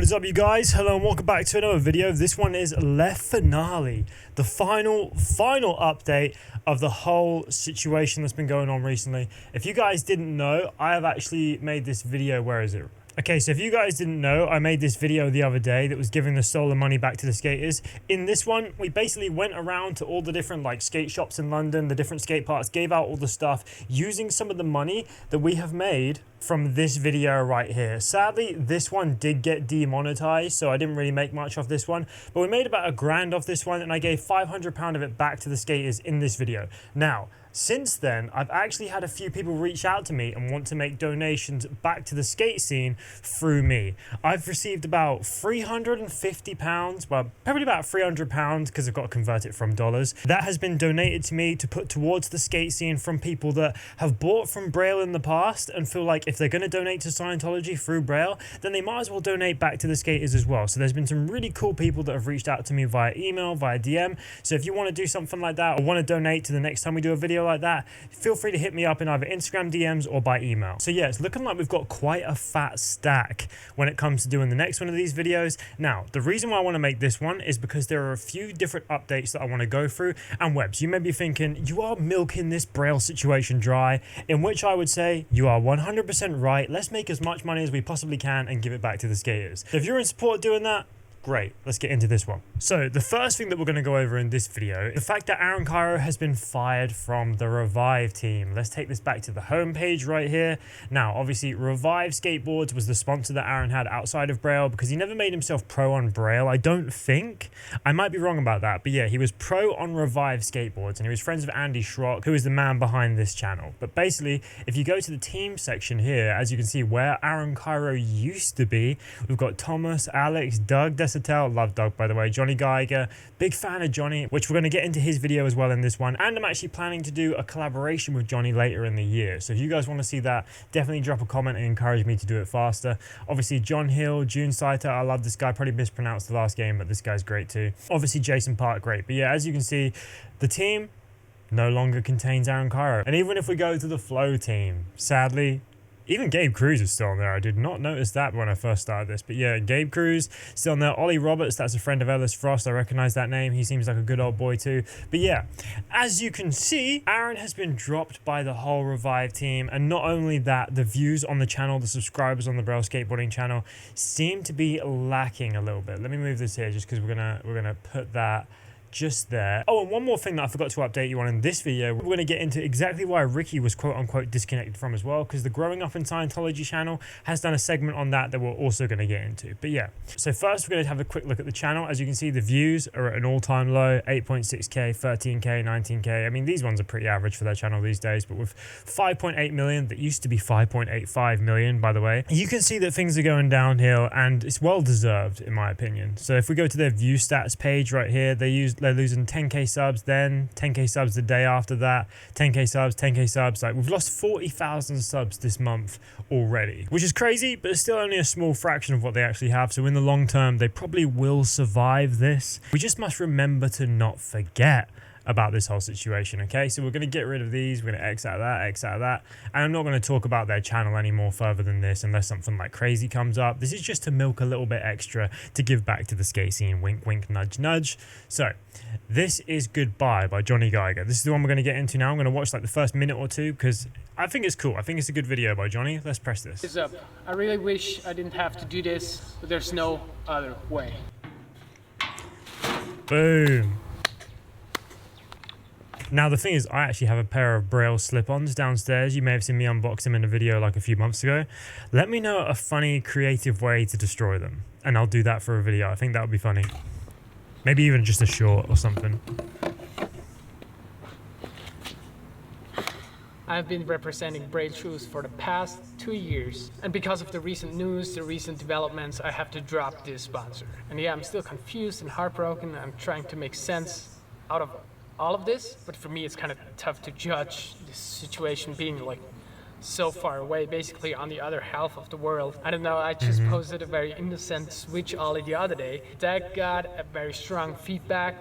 What is up, you guys? Hello and welcome back to another video. This one is Le Finale, the final update of the whole situation that's been going on recently. If you guys didn't know, I have actually made this video. Where is it? Okay, so if you guys didn't know, I made this video the other day that was giving the stolen money back to the skaters. In this one, we basically went around to all the different skate shops in London, the different skate parks, gave out all the stuff using some of the money that we have made from this video right here. Sadly, this one did get demonetized, so I didn't really make much off this one, but we made about £1,000 off this one, and I gave £500 of it back to the skaters in this video. Now, since then, I've actually had a few people reach out to me and want to make donations back to the skate scene through me. I've received about £350, well, probably about £300 because I've got to convert it from dollars. That has been donated to me to put towards the skate scene from people that have bought from Braille in the past and feel like if they're going to donate to Scientology through Braille, then they might as well donate back to the skaters as well. So there's been some really cool people that have reached out to me via email, via DM. So if you want to do something like that or want to donate to the next time we do a video like that, feel free to hit me up in either Instagram DMs or by email. So yeah, it's looking like we've got quite a fat stack when it comes to doing the next one of these videos. Now, the reason why I want to make this one is because there are a few different updates that I want to go through. And Webz, you may be thinking, you are milking this Braille situation dry, in which I would say you are 100% right. Let's make as much money as we possibly can and give it back to the skaters. So if you're in support of doing that, great, let's get into this one. So the first thing that we're going to go over in this video, the fact that Aaron Cairo has been fired from the Revive team. Let's take this back to the homepage right here. Now, obviously, Revive Skateboards was the sponsor that Aaron had outside of Braille because he never made himself pro on Braille, I don't think. I might be wrong about that, but yeah, he was pro on Revive Skateboards and he was friends with Andy Schrock, who is the man behind this channel. But basically, if you go to the team section here, as you can see where Aaron Cairo used to be, we've got Thomas, Alex, Doug, love Doug by the way, Johnny Geiger, big fan of Johnny, which we're going to get into his video as well in this one, and I'm actually planning to do a collaboration with Johnny later in the year. So if you guys want to see that, definitely drop a comment and encourage me to do it faster. Obviously John Hill, June Saito, I love this guy, probably mispronounced the last game, but this guy's great too. Obviously Jason Park, great. But yeah, as you can see, the team no longer contains Aaron Cairo. And even if we go to the Flow team, sadly, even Gabe Cruz is still on there. I did not notice that when I first started this. But yeah, Gabe Cruz still on there. Ollie Roberts, that's a friend of Ellis Frost. I recognize that name. He seems like a good old boy too. But yeah, as you can see, Aaron has been dropped by the whole Revive team. And not only that, the views on the channel, the subscribers on the Braille Skateboarding channel seem to be lacking a little bit. Let me move this here just because we're gonna put that just there. Oh, and one more thing that I forgot to update you on in this video, we're going to get into exactly why Ricky was quote unquote disconnected from as well, because the Growing Up in Scientology channel has done a segment on that we're also going to get into. But yeah, so first we're going to have a quick look at the channel. As you can see, the views are at an all-time low, 8.6k, 13k, 19k. I mean, these ones are pretty average for their channel these days, but with 5.8 million, that used to be 5.85 million, by the way, you can see that things are going downhill, and it's well deserved in my opinion. So if we go to their view stats page right here, they're losing 10k subs, then 10k subs the day after that, 10k subs. Like, we've lost 40,000 subs this month already, which is crazy, but it's still only a small fraction of what they actually have. So in the long term, they probably will survive this. We just must remember to not forget about this whole situation. Okay, so we're going to get rid of these, we're going to X out of that, and I'm not going to talk about their channel anymore further than this unless something like crazy comes up. This is just to milk a little bit extra to give back to the skate scene, wink wink, nudge nudge. So this is Goodbye by Johnny Geiger. This is the one we're going to get into now. I'm going to watch like the first minute or two because I think it's cool. I think it's a good video by Johnny. Let's press this. What's up? I really wish I didn't have to do this, but there's no other way. Boom. Now, the thing is, I actually have a pair of Braille slip-ons downstairs. You may have seen me unbox them in a video like a few months ago. Let me know a funny, creative way to destroy them, and I'll do that for a video. I think that would be funny. Maybe even just a short or something. I've been representing Braille Shoes for the past 2 years, and because of the recent news, the recent developments, I have to drop this sponsor. And yeah, I'm still confused and heartbroken. I'm trying to make sense out of all of this, but for me it's kind of tough to judge this situation being like so far away, basically on the other half of the world. I don't know, I just posted a very innocent switch ollie the other day that got a very strong feedback.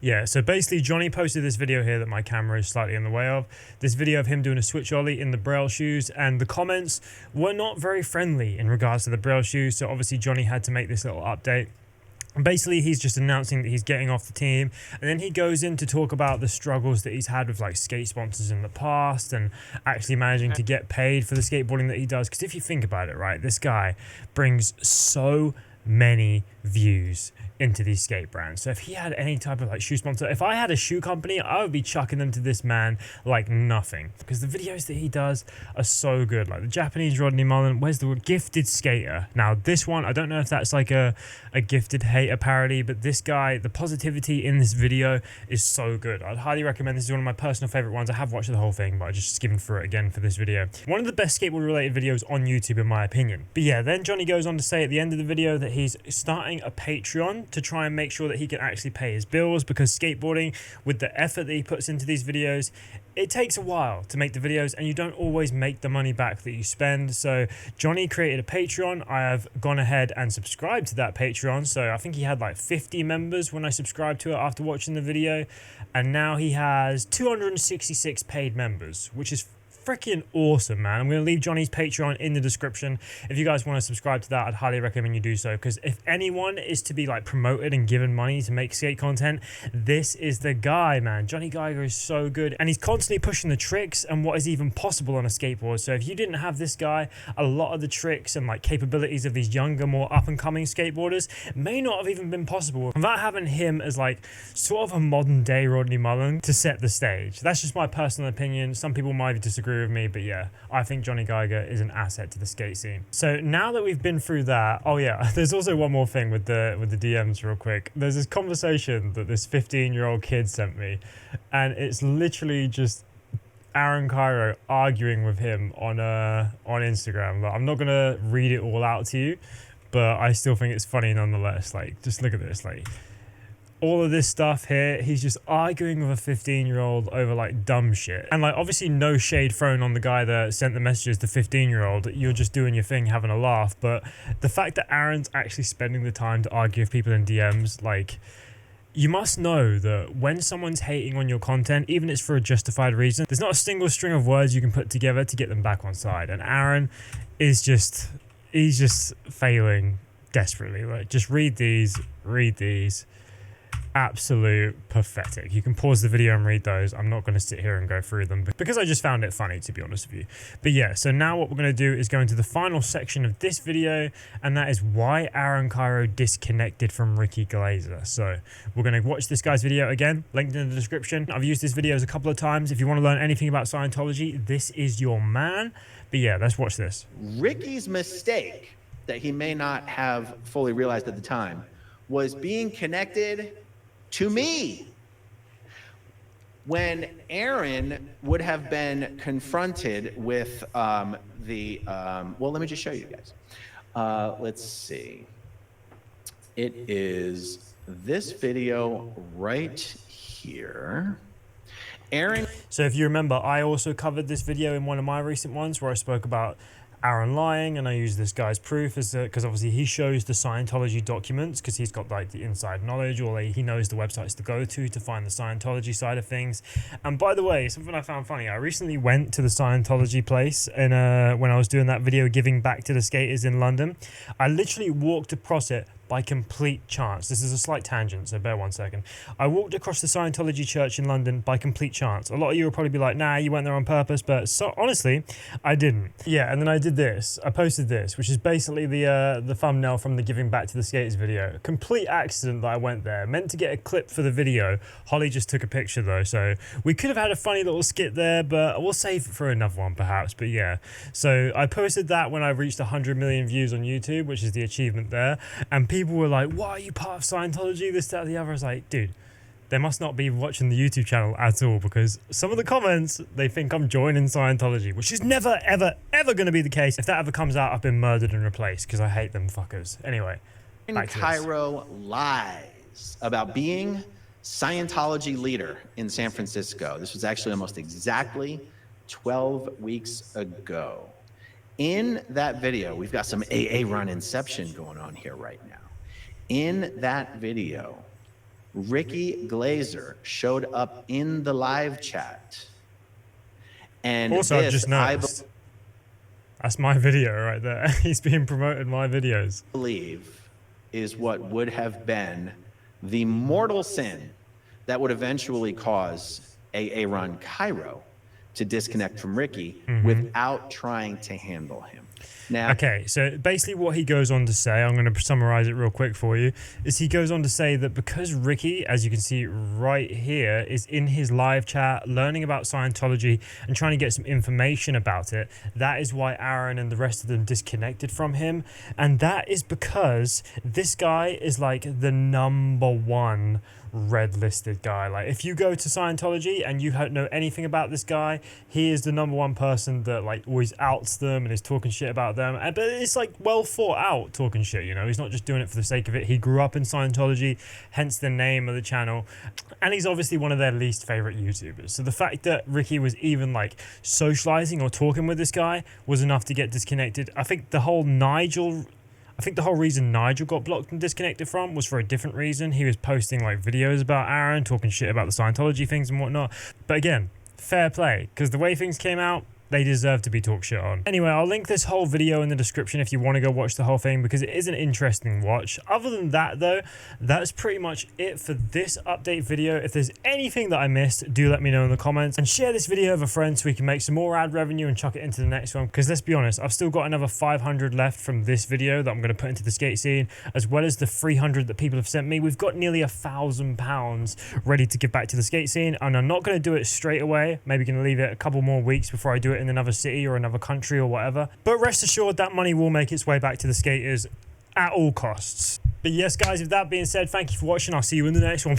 Yeah, so basically Johnny posted this video here that my camera is slightly in the way of. This video of him doing a switch ollie in the Braille shoes, and the comments were not very friendly in regards to the Braille shoes, so obviously Johnny had to make this little update. And basically, he's just announcing that he's getting off the team, and then he goes in to talk about the struggles that he's had with like skate sponsors in the past and actually managing to get paid for the skateboarding that he does. Because if you think about it, right, this guy brings so many views into these skate brands. So if he had any type of like shoe sponsor, if I had a shoe company, I would be chucking them to this man like nothing, because the videos that he does are so good. Like the Japanese Rodney Mullen, where's the gifted skater? Now this one, I don't know if that's like a gifted hater parody, but this guy, the positivity in this video is so good. I'd highly recommend. This is one of my personal favorite ones. I have watched the whole thing, but I just skimmed through it again for this video. One of the best skateboard related videos on YouTube in my opinion. But yeah, then Johnny goes on to say at the end of the video that he's starting a Patreon to try and make sure that he can actually pay his bills, because skateboarding, with the effort that he puts into these videos, it takes a while to make the videos and you don't always make the money back that you spend. So Johnny created a Patreon. I have gone ahead and subscribed to that Patreon. So I think he had like 50 members when I subscribed to it after watching the video, and now he has 266 paid members, which is freaking awesome, man. I'm going to leave Johnny's Patreon in the description. If you guys want to subscribe to that, I'd highly recommend you do so, because if anyone is to be like promoted and given money to make skate content, this is the guy, man. Johnny Geiger is so good, and he's constantly pushing the tricks and what is even possible on a skateboard. So if you didn't have this guy, a lot of the tricks and like capabilities of these younger, more up and coming skateboarders may not have even been possible without having him as like sort of a modern day Rodney Mullen to set the stage. That's just my personal opinion. Some people might disagree with me, but yeah, I think Johnny Geiger is an asset to the skate scene. So now that we've been through that, oh yeah, there's also one more thing with the DMs real quick. There's this conversation that this 15-year-old kid sent me, and it's literally just Aaron Cairo arguing with him on Instagram. Like, I'm not gonna read it all out to you, but I still think it's funny nonetheless. Like, just look at this, like all of this stuff here, he's just arguing with a 15-year-old over like dumb shit. And like obviously no shade thrown on the guy that sent the messages, the 15-year-old. You're just doing your thing, having a laugh. But the fact that Aaron's actually spending the time to argue with people in DMs, like, you must know that when someone's hating on your content, even if it's for a justified reason, there's not a single string of words you can put together to get them back on side. And Aaron is just, he's just failing desperately. Like, just read these. Absolute pathetic. You can pause the video and read those. I'm not going to sit here and go through them because I just found it funny, to be honest with you. But yeah, so now what we're going to do is go into the final section of this video, and that is why Aaron Cairo disconnected from Ricky Glazer. So we're going to watch this guy's video again, linked in the description. I've used this video a couple of times. If you want to learn anything about Scientology, this is your man. But yeah, let's watch this. Ricky's mistake that he may not have fully realized at the time was being connected to me. When Aaron would have been confronted with well, let me just show you guys. Let's see. It is this video right here. Aaron. So if you remember, I also covered this video in one of my recent ones where I spoke about Aaron lying, and I use this guy's proof as because obviously he shows the Scientology documents because he's got like the inside knowledge, or he knows the websites to go to find the Scientology side of things. And by the way, something I found funny, I recently went to the Scientology place, and when I was doing that video giving back to the skaters in London, I literally walked across it by complete chance. This is a slight tangent, so bear 1 second. I walked across the Scientology church in London by complete chance. A lot of you will probably be like, nah, you went there on purpose, but so honestly, I didn't. Yeah, and then I did this. I posted this, which is basically the thumbnail from the Giving Back to the Skaters video. Complete accident that I went there. Meant to get a clip for the video. Holly just took a picture though, so we could have had a funny little skit there, but we'll save it for another one perhaps. But yeah, so I posted that when I reached 100 million views on YouTube, which is the achievement there, and people were like, why are you part of Scientology, this, that, the other. I was like, dude, they must not be watching the YouTube channel at all, because some of the comments, they think I'm joining Scientology, which is never, ever, ever going to be the case. If that ever comes out, I've been murdered and replaced, because I hate them fuckers. Anyway, back to Cairo lies about being Scientology leader in San Francisco. This was actually almost exactly 12 weeks ago. In that video, we've got some AA run inception going on here right now. In that video, Ricky Glazer showed up in the live chat. And also, I just noticed. That's my video right there. He's being promoted my videos. I believe is what would have been the mortal sin that would eventually cause Aaron Cairo to disconnect from Ricky without trying to handle him. Now, okay, so basically what he goes on to say, I'm going to summarize it real quick for you, is he goes on to say that because Ricky, as you can see right here, is in his live chat learning about Scientology and trying to get some information about it, that is why Aaron and the rest of them disconnected from him. And that is because this guy is like the #1 red listed guy. Like, if you go to Scientology and you don't know anything about this guy, he is the #1 person that like always outs them and is talking shit about them. But it's like well thought out talking shit, you know. He's not just doing it for the sake of it. He grew up in Scientology, hence the name of the channel, and he's obviously one of their least favorite YouTubers. So the fact that Ricky was even like socializing or talking with this guy was enough to get disconnected. I think the whole reason Nigel got blocked and disconnected from was for a different reason. He was posting like videos about Aaron, talking shit about the Scientology things and whatnot. But again, fair play, because the way things came out, they deserve to be talked shit on. Anyway, I'll link this whole video in the description if you want to go watch the whole thing, because it is an interesting watch. Other than that though, that's pretty much it for this update video. If there's anything that I missed, do let me know in the comments, and share this video with a friend so we can make some more ad revenue and chuck it into the next one. Because let's be honest, I've still got another 500 left from this video that I'm going to put into the skate scene, as well as the 300 that people have sent me. We've got nearly £1,000 ready to give back to the skate scene, and I'm not going to do it straight away. Maybe going to leave it a couple more weeks before I do it in another city or another country or whatever. But rest assured, that money will make its way back to the skaters at all costs. But yes, guys, with that being said, thank you for watching. I'll see you in the next one.